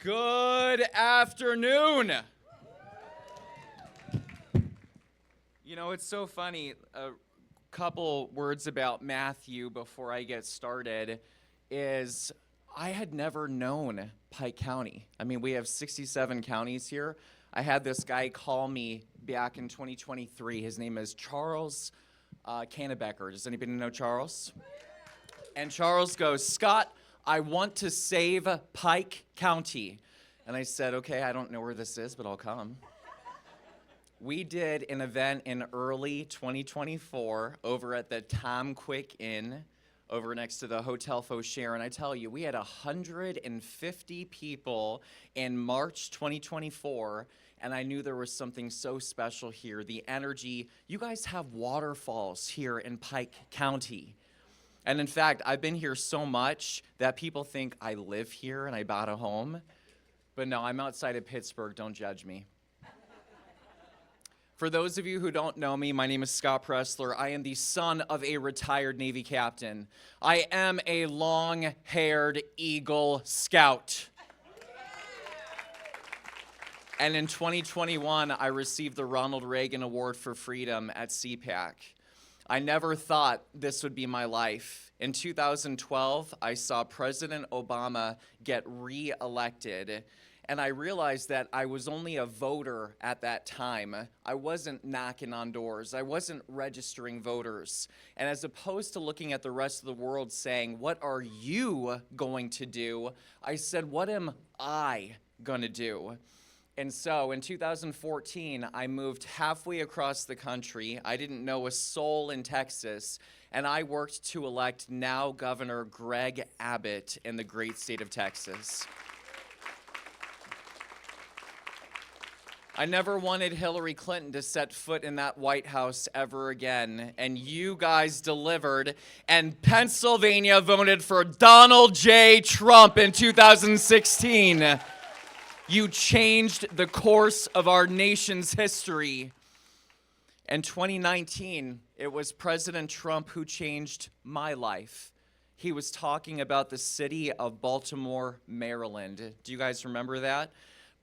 Good afternoon. You know, it's so funny. A couple words about Matthew before I get started is I had never known Pike County. I mean, we have 67 counties here. I had this guy call me back in 2023. His name is Charles Cannebecker. Does anybody know Charles? And Charles goes, Scott, I want to save Pike County. And I said, okay, I don't know where this is, but I'll come. We did an event in early 2024 over at the Tom Quick Inn over next to the Hotel Faucher. And I tell you, we had 150 people in March 2024, and I knew there was something so special here. The energy, you guys have waterfalls here in Pike County. And in fact, I've been here so much that people think I live here and I bought a home. But no, I'm outside of Pittsburgh. Don't judge me. For those of you who don't know me, my name is Scott Pressler. I am the son of a retired Navy captain. I am a long-haired Eagle Scout. And in 2021, I received the Ronald Reagan Award for Freedom at CPAC. I never thought this would be my life. In 2012, I saw President Obama get re-elected, and I realized that I was only a voter at that time. I wasn't knocking on doors. I wasn't registering voters. And as opposed to looking at the rest of the world saying, what are you going to do? I said, what am I going to do? And so in 2014, I moved halfway across the country. I didn't know a soul in Texas, and I worked to elect now Governor Greg Abbott in the great state of Texas. I never wanted Hillary Clinton to set foot in that White House ever again, and you guys delivered, and Pennsylvania voted for Donald J. Trump in 2016. You changed the course of our nation's history. In 2019, it was President Trump who changed my life. He was talking about the city of Baltimore, Maryland. Do you guys remember that?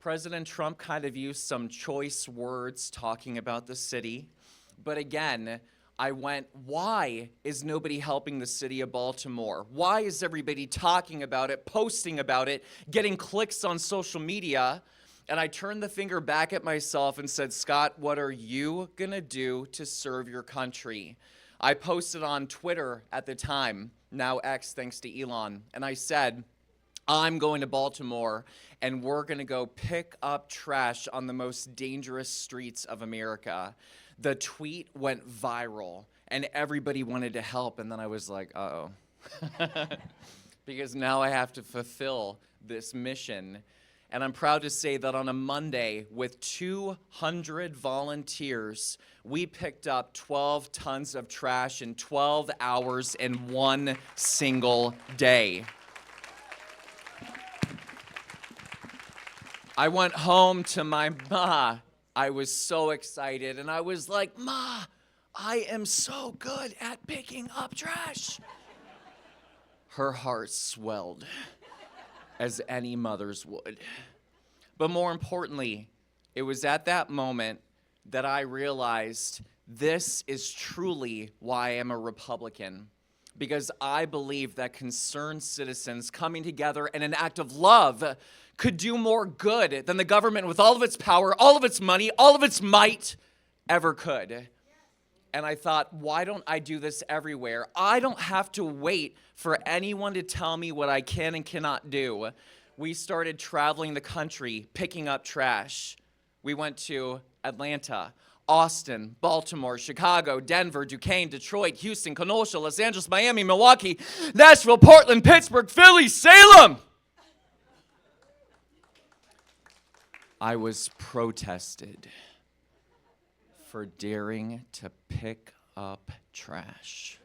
President Trump kind of used some choice words talking about the city. But again, I went, why is nobody helping the city of Baltimore? Why is everybody talking about it, posting about it, getting clicks on social media? And I turned the finger back at myself and said, Scott, what are you gonna do to serve your country? I posted on Twitter at the time, now X thanks to Elon, and I said, I'm going to Baltimore and we're gonna go pick up trash on the most dangerous streets of America. The tweet went viral, and everybody wanted to help, and then I was like, uh-oh. Because now I have to fulfill this mission. And I'm proud to say that on a Monday, with 200 volunteers, we picked up 12 tons of trash in 12 hours in one single day. I went home to my ma. I was so excited, and I was like, Ma, I am so good at picking up trash. Her heart swelled, as any mother's would. But more importantly, it was at that moment that I realized this is truly why I am a Republican, because I believe that concerned citizens coming together in an act of love could do more good than the government with all of its power, all of its money, all of its might ever could. And I thought, why don't I do this everywhere? I don't have to wait for anyone to tell me what I can and cannot do. We started traveling the country, picking up trash. We went to Atlanta, Austin, Baltimore, Chicago, Denver, Duquesne, Detroit, Houston, Kenosha, Los Angeles, Miami, Milwaukee, Nashville, Portland, Pittsburgh, Philly, Salem. I was protested for daring to pick up trash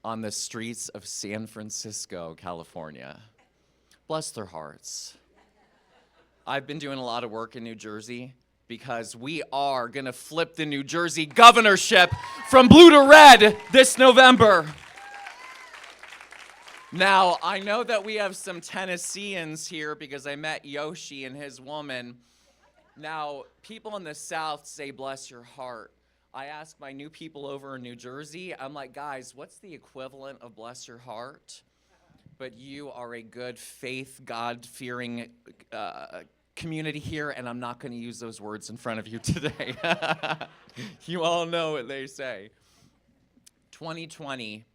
on the streets of San Francisco, California. Bless their hearts. I've been doing a lot of work in New Jersey because we are going to flip the New Jersey governorship from blue to red this November. Now, I know that we have some Tennesseans here because I met Yoshi and his woman. Now, people in the South say, bless your heart. I ask my new people over in New Jersey, I'm like, guys, what's the equivalent of bless your heart? But you are a good faith, God-fearing community here, and I'm not going to use those words in front of you today. You all know what they say. 2020,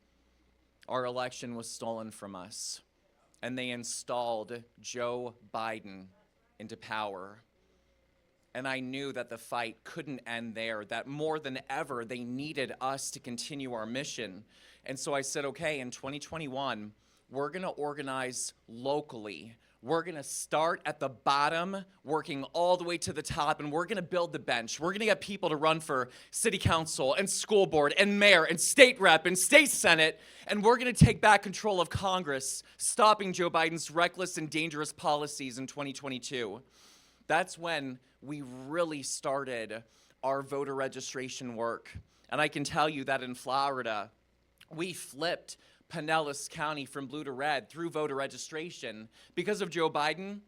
our election was stolen from us, and they installed Joe Biden into power. And I knew that the fight couldn't end there, that more than ever, they needed us to continue our mission. And so I said, okay, in 2021, we're going to organize locally. We're going to start at the bottom, working all the way to the top, and we're going to build the bench. We're going to get people to run for city council and school board and mayor and state rep and state senate, and we're going to take back control of Congress, stopping Joe Biden's reckless and dangerous policies in 2022. That's when we really started our voter registration work. And I can tell you that in Florida, we flipped Pinellas County from blue to red through voter registration. Because of Joe Biden,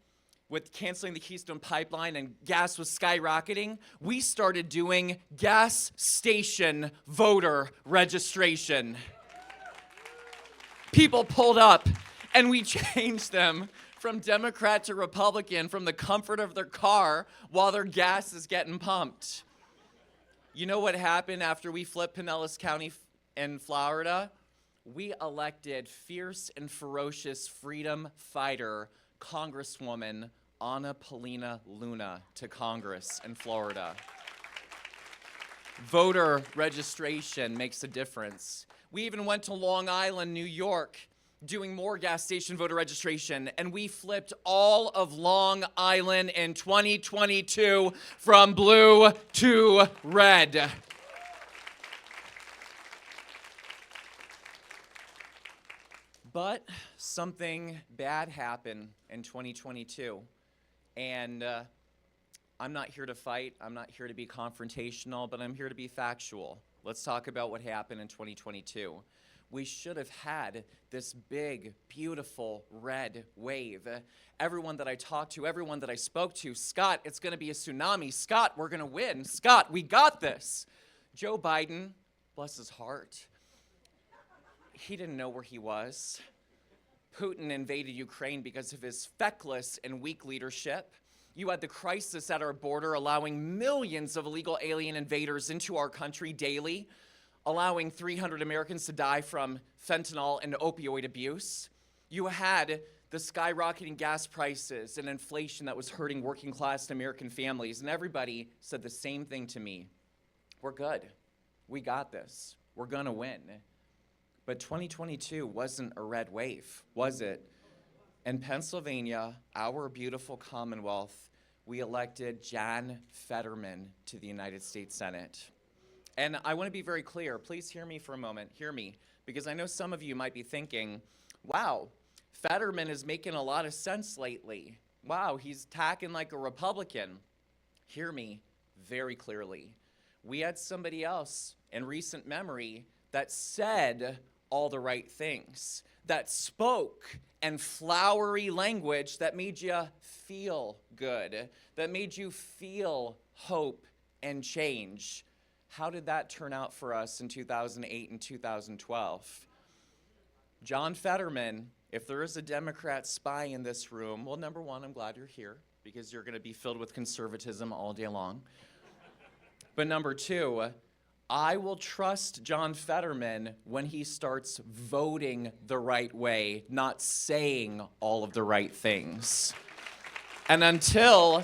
with canceling the Keystone Pipeline and gas was skyrocketing, we started doing gas station voter registration. People pulled up, and we changed them from Democrat to Republican from the comfort of their car while their gas is getting pumped. You know what happened after we flipped Pinellas County in Florida? We elected fierce and ferocious freedom fighter Congresswoman Ana Paulina Luna to Congress in Florida. Voter registration makes a difference. We even went to Long Island, New York, doing more gas station voter registration, and we flipped all of Long Island in 2022 from blue to red. But something bad happened in 2022, and I'm not here to fight, I'm not here to be confrontational, but I'm here to be factual. Let's talk about what happened in 2022. We should have had this big, beautiful red wave. Everyone that I talked to, everyone that I spoke to, Scott, it's going to be a tsunami. Scott, we're going to win. Scott, we got this. Joe Biden, bless his heart, he didn't know where he was. Putin invaded Ukraine because of his feckless and weak leadership. You had the crisis at our border, allowing millions of illegal alien invaders into our country daily, allowing 300 Americans to die from fentanyl and opioid abuse. You had the skyrocketing gas prices and inflation that was hurting working class American families. And everybody said the same thing to me. We're good. We got this. We're gonna win. But 2022 wasn't a red wave, was it? In Pennsylvania, our beautiful Commonwealth, we elected John Fetterman to the United States Senate. And I want to be very clear. Please hear me for a moment. Hear me. Because I know some of you might be thinking, wow, Fetterman is making a lot of sense lately. Wow, he's tacking like a Republican. Hear me very clearly. We had somebody else in recent memory that said all the right things, that spoke in flowery language that made you feel good, that made you feel hope and change. How did that turn out for us in 2008 and 2012? John Fetterman, if there is a Democrat spy in this room, well, number one, I'm glad you're here because you're going to be filled with conservatism all day long. But number two, I will trust John Fetterman when he starts voting the right way, not saying all of the right things. And until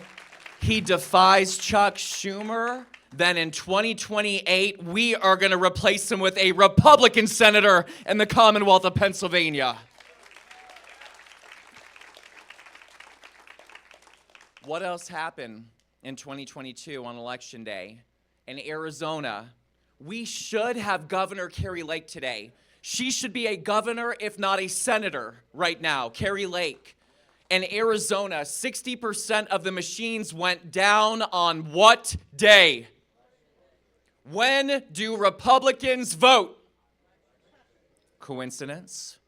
he defies Chuck Schumer, then in 2028, we are going to replace him with a Republican senator in the Commonwealth of Pennsylvania. What else happened in 2022 on Election Day? In Arizona, we should have Governor Carrie Lake today. She should be a governor, if not a senator, right now, Carrie Lake. In Arizona, 60% of the machines went down on what day? When do Republicans vote? Coincidence?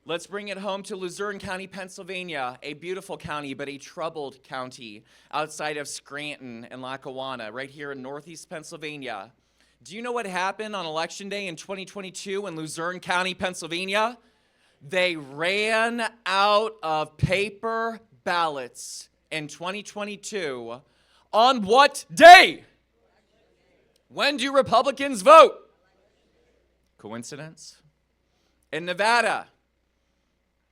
Let's bring it home to Luzerne County, Pennsylvania, a beautiful county, but a troubled county outside of Scranton and Lackawanna, right here in northeast Pennsylvania. Do you know what happened on Election Day in 2022 in Luzerne County, Pennsylvania? They ran out of paper ballots in 2022. On what day? When do Republicans vote? Coincidence? In Nevada,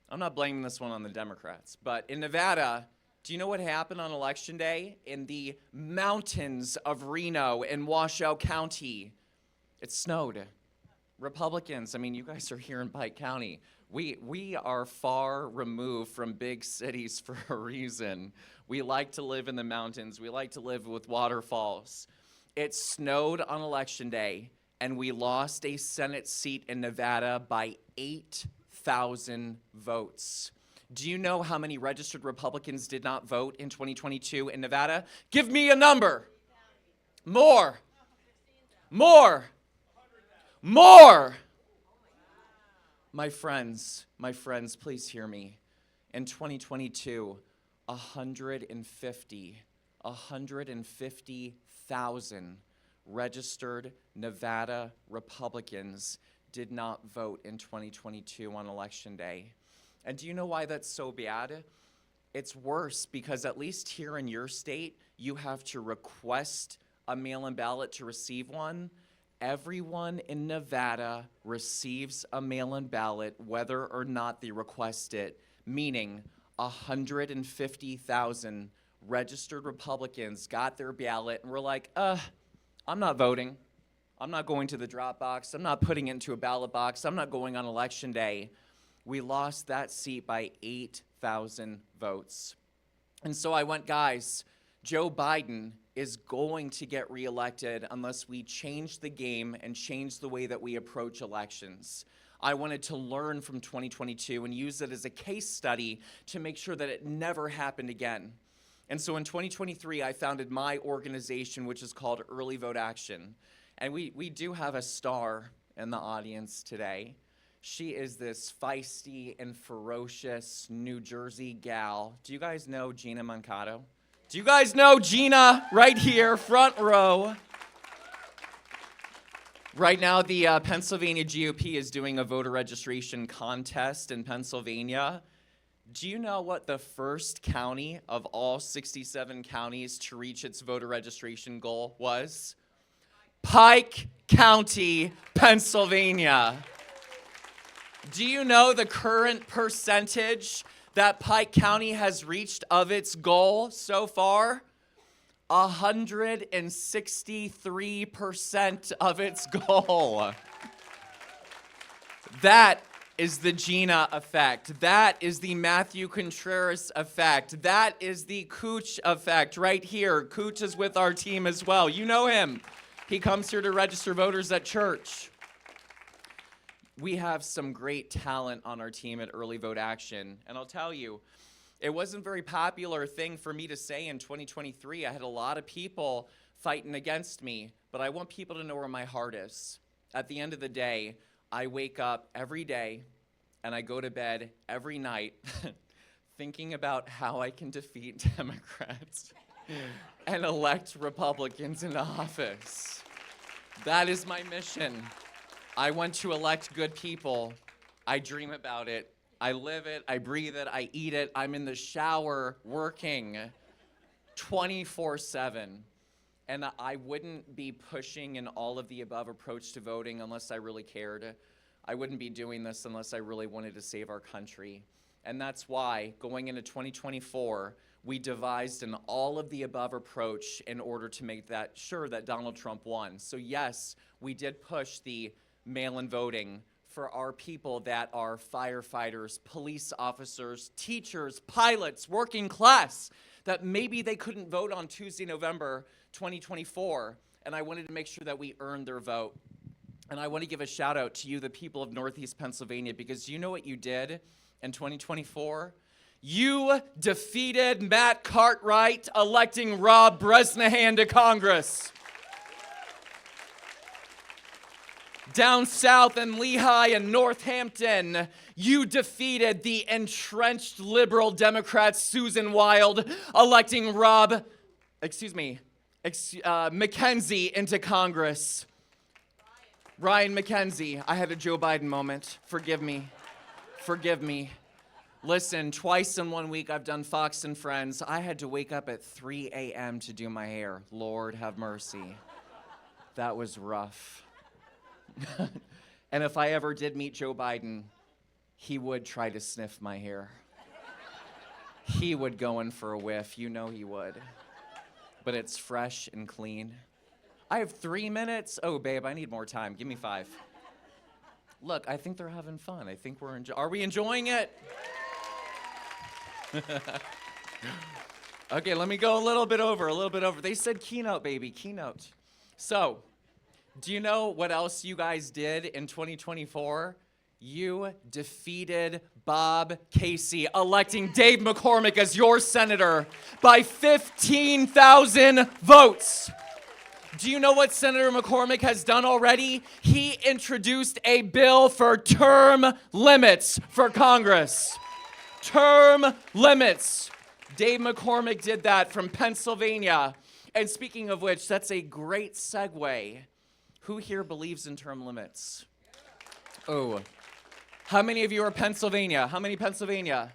I'm not blaming this one on the Democrats, but in Nevada, do you know what happened on Election Day? In the mountains of Reno in Washoe County, it snowed. Republicans, I mean, you guys are here in Pike County. We are far removed from big cities for a reason. We like to live in the mountains. We like to live with waterfalls. It snowed on Election Day, and we lost a Senate seat in Nevada by 8,000 votes. Do you know how many registered Republicans did not vote in 2022 in Nevada? Give me a number. More. More. More. My friends, please hear me. In 2022, 150,000 registered Nevada Republicans did not vote in 2022 on Election Day. And do you know why that's so bad? It's worse because at least here in your state, you have to request a mail-in ballot to receive one. Everyone in Nevada receives a mail-in ballot whether or not they request it, meaning 150,000 registered Republicans got their ballot and were like, I'm not voting. I'm not going to the drop box. I'm not putting it into a ballot box. I'm not going on Election Day. We lost that seat by 8,000 votes. And so I went, guys, Joe Biden is going to get reelected unless we change the game and change the way that we approach elections. I wanted to learn from 2022 and use it as a case study to make sure that it never happened again. And so in 2023, I founded my organization, which is called Early Vote Action. And we do have a star in the audience today. She is this feisty and ferocious New Jersey gal. Do you guys know Gina Mankato? Do you guys know Gina right here, front row? Right now, the Pennsylvania GOP is doing a voter registration contest in Pennsylvania. Do you know what the first county of all 67 counties to reach its voter registration goal was? Pike County, Pennsylvania. Do you know the current percentage that Pike County has reached of its goal so far? 163% of its goal. That is the Gina effect. That is the Matthew Contreras effect. That is the Cooch effect right here. Cooch is with our team as well. You know him. He comes here to register voters at church. We have some great talent on our team at Early Vote Action. And I'll tell you, it wasn't a very popular thing for me to say in 2023. I had a lot of people fighting against me, but I want people to know where my heart is. At the end of the day, I wake up every day and I go to bed every night thinking about how I can defeat Democrats and elect Republicans into office. That is my mission. I want to elect good people. I dream about it. I live it. I breathe it. I eat it. I'm in the shower working 24/7. And I wouldn't be pushing an all of the above approach to voting unless I really cared. I wouldn't be doing this unless I really wanted to save our country. And that's why, going into 2024, we devised an all of the above approach in order to make that sure that Donald Trump won. So yes, we did push the mail-in voting for our people that are firefighters, police officers, teachers, pilots, working class, that maybe they couldn't vote on Tuesday, November 2024. And I wanted to make sure that we earned their vote. And I want to give a shout out to you, the people of Northeast Pennsylvania, because you know what you did in 2024? You defeated Matt Cartwright, electing Rob Bresnahan to Congress. Down south in Lehigh and Northampton, you defeated the entrenched liberal Democrat Susan Wild, electing McKenzie into Congress. Ryan McKenzie. I had a Joe Biden moment. Forgive me. Listen, twice in 1 week I've done Fox and Friends. I had to wake up at 3 a.m. to do my hair. Lord have mercy. That was rough. And if I ever did meet Joe Biden, he would try to sniff my hair. He would go in for a whiff. You know he would. But it's fresh and clean. I have 3 minutes. Oh, babe, I need more time. Give me 5. Look, I think they're having fun. I think are we enjoying it? Okay, let me go a little bit over. They said keynote, baby, keynote. So, do you know what else you guys did in 2024? You defeated Bob Casey, electing Dave McCormick as your senator by 15,000 votes. Do you know what Senator McCormick has done already? He introduced a bill for term limits for Congress. Term limits. Dave McCormick did that from Pennsylvania. And speaking of which, that's a great segue. Who here believes in term limits? Oh. How many of you are Pennsylvania? How many Pennsylvania?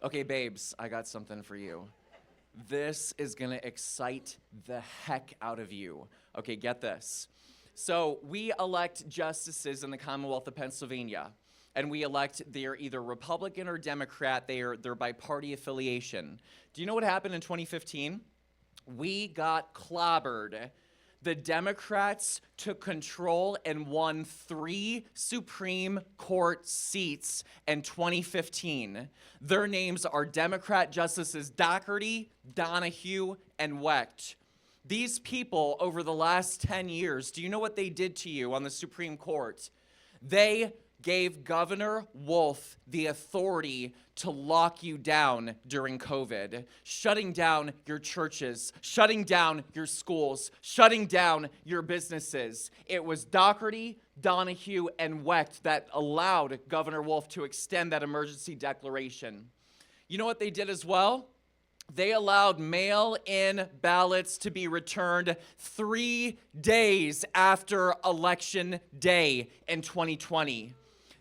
Okay, babes, I got something for you. This is going to excite the heck out of you. Okay, get this. So we elect justices in the Commonwealth of Pennsylvania, and we elect, they're either Republican or Democrat. They're by party affiliation. Do you know what happened in 2015? We got clobbered. The Democrats took control and won 3 Supreme Court seats in 2015. Their names are Democrat Justices Doherty, Donahue, and Wecht. These people, over the last 10 years, do you know what they did to you on the Supreme Court? They gave Governor Wolf the authority to lock you down during COVID, shutting down your churches, shutting down your schools, shutting down your businesses. It was Doherty, Donahue, and Wecht that allowed Governor Wolf to extend that emergency declaration. You know what they did as well? They allowed mail-in ballots to be returned 3 days after Election Day in 2020.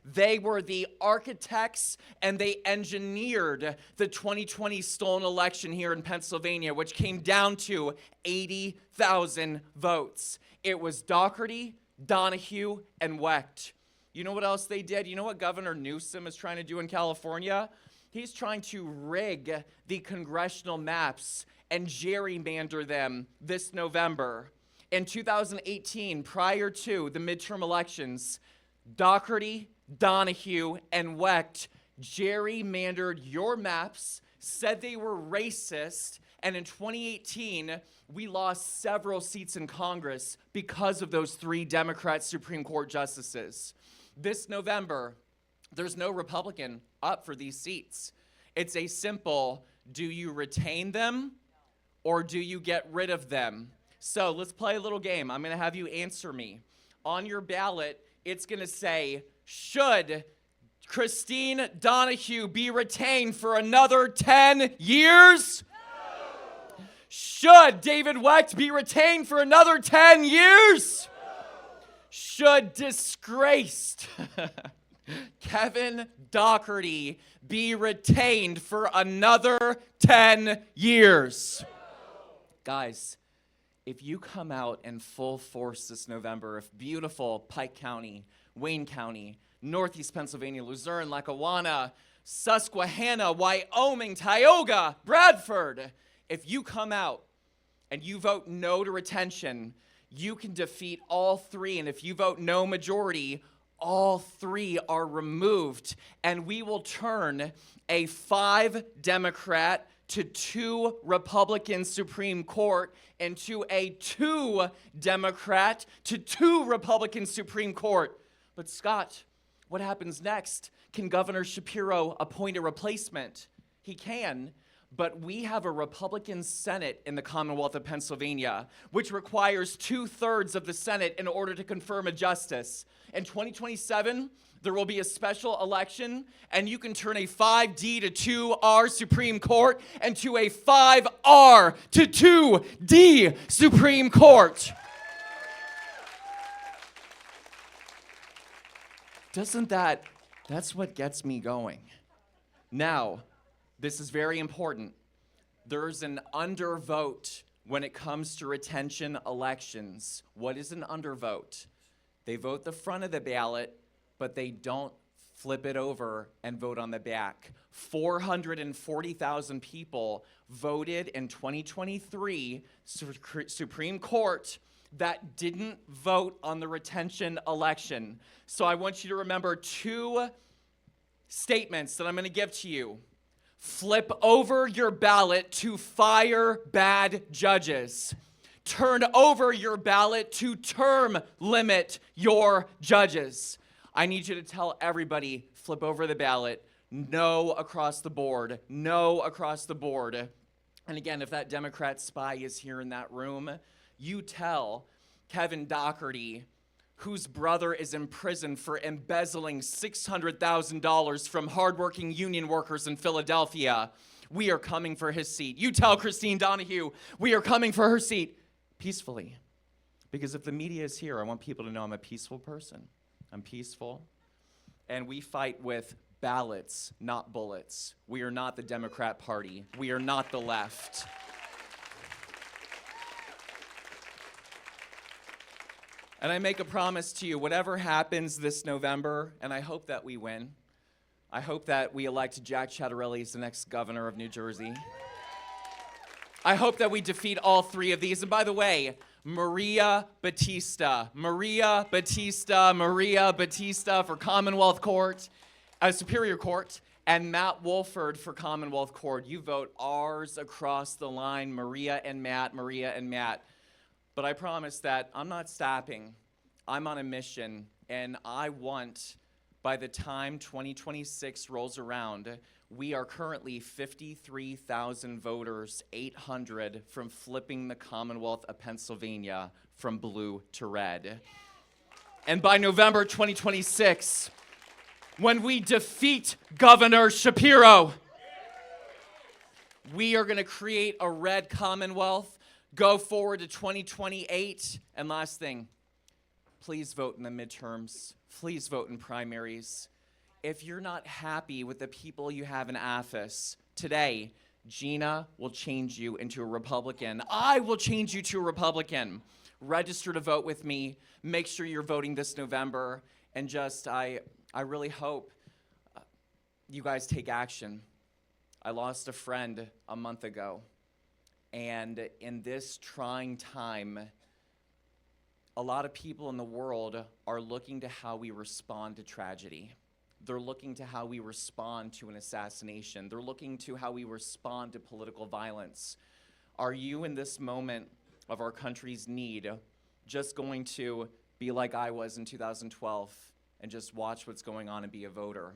They were the architects and they engineered the 2020 stolen election here in Pennsylvania, which came down to 80,000 votes. It was Doherty, Donahue, and Wecht. You know what else they did? You know what Governor Newsom is trying to do in California? He's trying to rig the congressional maps and gerrymander them this November. In 2018, prior to the midterm elections, Doherty, Donahue, and Wecht gerrymandered your maps, said they were racist, and in 2018, we lost several seats in Congress because of those 3 Democrat Supreme Court justices. This November, there's no Republican up for these seats. It's a simple, do you retain them or do you get rid of them? So let's play a little game. I'm going to have you answer me. On your ballot, it's going to say, should Christine Donahue be retained for another 10 years? No. Should David Wecht be retained for another 10 years? No. Should disgraced Kevin Doherty be retained for another 10 years? No. Guys, if you come out in full force this November, if beautiful Pike County, Wayne County, Northeast Pennsylvania, Luzerne, Lackawanna, Susquehanna, Wyoming, Tioga, Bradford, if you come out and you vote no to retention, you can defeat all 3. And if you vote no majority, all 3 are removed. And we will turn a 5 Democrat to 2 Republican Supreme Court into a 2 Democrat to 2 Republican Supreme Court. But Scott, what happens next? Can Governor Shapiro appoint a replacement? He can, but we have a Republican Senate in the Commonwealth of Pennsylvania, which requires 2/3 of the Senate in order to confirm a justice. In 2027, there will be a special election, and you can turn a 5D to 2R Supreme Court into a 5R to 2D Supreme Court. That's what gets me going. Now, this is very important. There's an undervote when it comes to retention elections. What is an undervote? They vote the front of the ballot, but they don't flip it over and vote on the back. 440,000 people voted in 2023 Supreme Court that didn't vote on the retention election. So I want you to remember 2 statements that I'm going to give to you. Flip over your ballot to fire bad judges. Turn over your ballot to term limit your judges. I need you to tell everybody, flip over the ballot. No across the board. No across the board. And again, if that Democrat spy is here in that room, you tell Kevin Doherty, whose brother is in prison for embezzling $600,000 from hardworking union workers in Philadelphia, we are coming for his seat. You tell Christine Donahue, we are coming for her seat peacefully. Because if the media is here, I want people to know I'm a peaceful person. I'm peaceful. And we fight with ballots, not bullets. We are not the Democrat Party. We are not the left. And I make a promise to you, whatever happens this November, and I hope that we win. I hope that we elect Jack Ciattarelli as the next governor of New Jersey. I hope that we defeat all 3 of these. And by the way, Maria Batista for Commonwealth Court, Superior Court, and Matt Wolford for Commonwealth Court. You vote ours across the line, Maria and Matt. But I promise that I'm not stopping. I'm on a mission, and I want, by the time 2026 rolls around, we are currently 53,000 voters, 800 from flipping the Commonwealth of Pennsylvania from blue to red. And by November 2026, when we defeat Governor Shapiro, we are going to create a red Commonwealth. Go forward to 2028. And last thing, please vote in the midterms. Please vote in primaries. If you're not happy with the people you have in office, today, Gina will change you into a Republican. I will change you to a Republican. Register to vote with me. Make sure you're voting this November. And I really hope you guys take action. I lost a friend a month ago. And in this trying time, a lot of people in the world are looking to how we respond to tragedy. They're looking to how we respond to an assassination. They're looking to how we respond to political violence. Are you, in this moment of our country's need, just going to be like I was in 2012 and just watch what's going on and be a voter?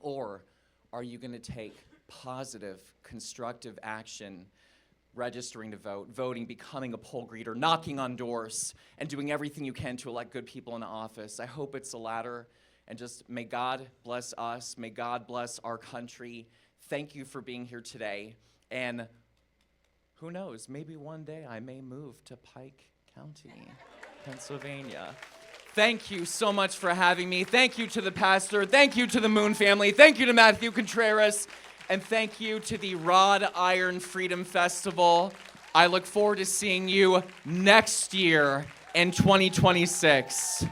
Or are you going to take positive, constructive action, registering to vote, voting, becoming a poll greeter, knocking on doors, and doing everything you can to elect good people into office? I hope it's the latter. And just may God bless us. May God bless our country. Thank you for being here today. And who knows, maybe one day I may move to Pike County, Pennsylvania. Thank you so much for having me. Thank you to the pastor. Thank you to the Moon family. Thank you to Matthew Contreras. And thank you to the Wrought Iron Freedom Festival. I look forward to seeing you next year in 2026.